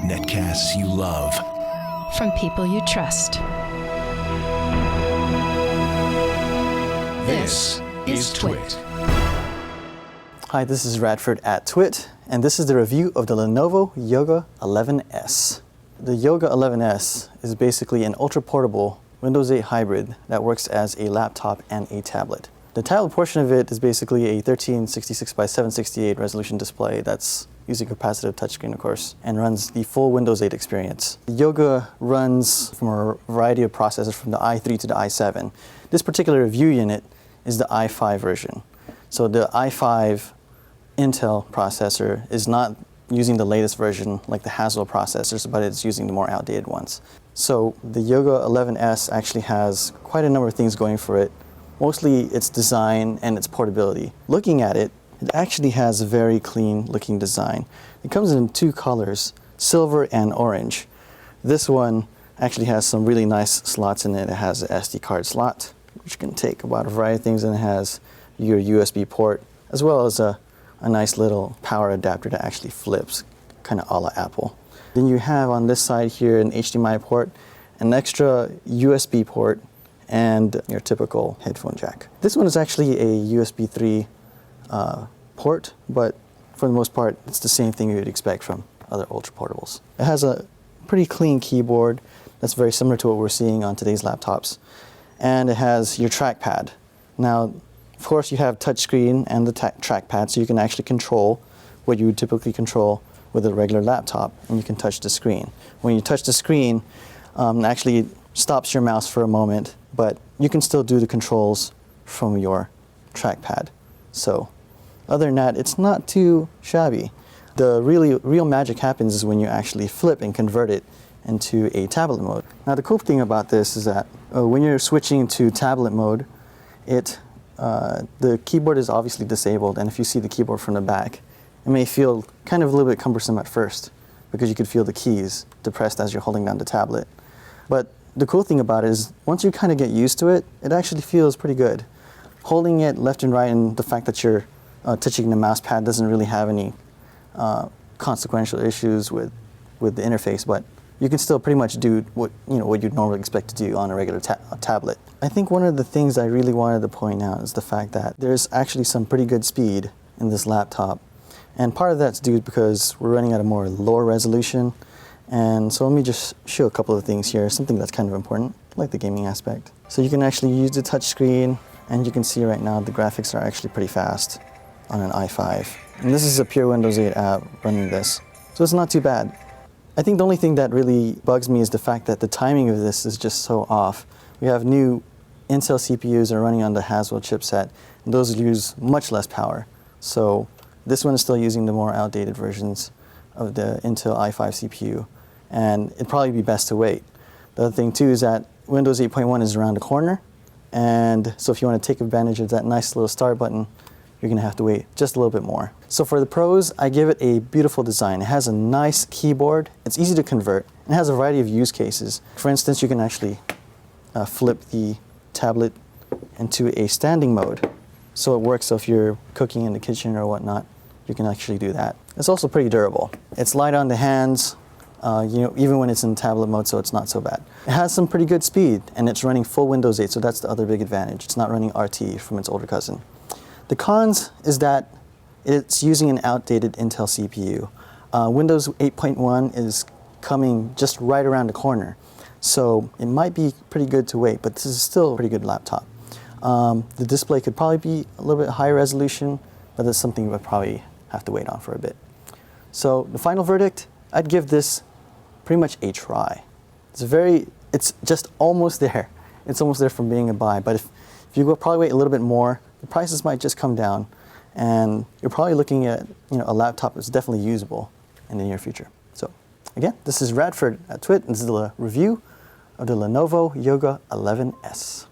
Netcasts you love. From people you trust. This is Twit. Hi, this is Radford at Twit, and this is the review of the Lenovo Yoga 11S. The Yoga 11S is basically an ultra-portable Windows 8 hybrid that works as a laptop and a tablet. The tablet portion of it is basically a 1366 by 768 resolution display that's using capacitive touchscreen, of course, and runs the full Windows 8 experience. The Yoga runs from a variety of processors from the i3 to the i7. This particular review unit is the i5 version. So the i5 Intel processor is not using the latest version like the Haswell processors, but it's using the more outdated ones. So the Yoga 11S actually has quite a number of things going for it. Mostly its design and its portability. Looking at it, it actually has a very clean looking design. It comes in two colors, silver and orange. This one actually has some really nice slots in it. It has an SD card slot, which can take about a variety of things, and it has your USB port, as well as a nice little power adapter that actually flips, kind of a la Apple. Then you have on this side here an HDMI port, an extra USB port, and your typical headphone jack. This one is actually a USB 3 port, but for the most part, it's the same thing you would expect from other ultra portables. It has a pretty clean keyboard that's very similar to what we're seeing on today's laptops. And it has your trackpad. Now, of course, you have touchscreen and the trackpad, so you can actually control what you would typically control with a regular laptop, and you can touch the screen. When you touch the screen, it actually stops your mouse for a moment, but you can still do the controls from your trackpad. So, other than that, it's not too shabby. The real magic happens is when you actually flip and convert it into a tablet mode. Now, the cool thing about this is that when you're switching to tablet mode, the keyboard is obviously disabled, and if you see the keyboard from the back, it may feel kind of a little bit cumbersome at first because you could feel the keys depressed as you're holding down the tablet. But the cool thing about it is once you kind of get used to it, it actually feels pretty good. Holding it left and right, and the fact that you're touching the mouse pad doesn't really have any consequential issues with the interface, but you can still pretty much do what you'd normally expect to do on a regular tablet. I think one of the things I really wanted to point out is the fact that there's actually some pretty good speed in this laptop, and part of that's due because we're running at a more lower resolution. And so let me just show a couple of things here, something that's kind of important, like the gaming aspect. So you can actually use the touch screen, and you can see right now the graphics are actually pretty fast on an i5. And this is a pure Windows 8 app running this, so it's not too bad. I think the only thing that really bugs me is the fact that the timing of this is just so off. We have new Intel CPUs that are running on the Haswell chipset, and those use much less power. So this one is still using the more outdated versions of the Intel i5 CPU, and it'd probably be best to wait. The other thing too is that Windows 8.1 is around the corner, and so if you want to take advantage of that nice little start button, you're going to have to wait just a little bit more. So for the pros, I give it a beautiful design. It has a nice keyboard, it's easy to convert, and it has a variety of use cases. For instance, you can actually flip the tablet into a standing mode, so it works. So if you're cooking in the kitchen or whatnot, you can actually do that. It's also pretty durable. It's light on the hands, even when it's in tablet mode, so it's not so bad. It has some pretty good speed, and it's running full Windows 8, so that's the other big advantage. It's not running RT from its older cousin. The cons is that it's using an outdated Intel CPU. Windows 8.1 is coming just right around the corner, so it might be pretty good to wait, but this is still a pretty good laptop. The display could probably be a little bit higher resolution, but that's something you would probably have to wait on for a bit. So the final verdict, I'd give this pretty much a try. It's just almost there. It's almost there from being a buy, but if you will probably wait a little bit more, the prices might just come down, and you're probably looking at a laptop that's definitely usable in the near future. So again, this is Radford at Twit, and this is the review of the Lenovo Yoga 11S.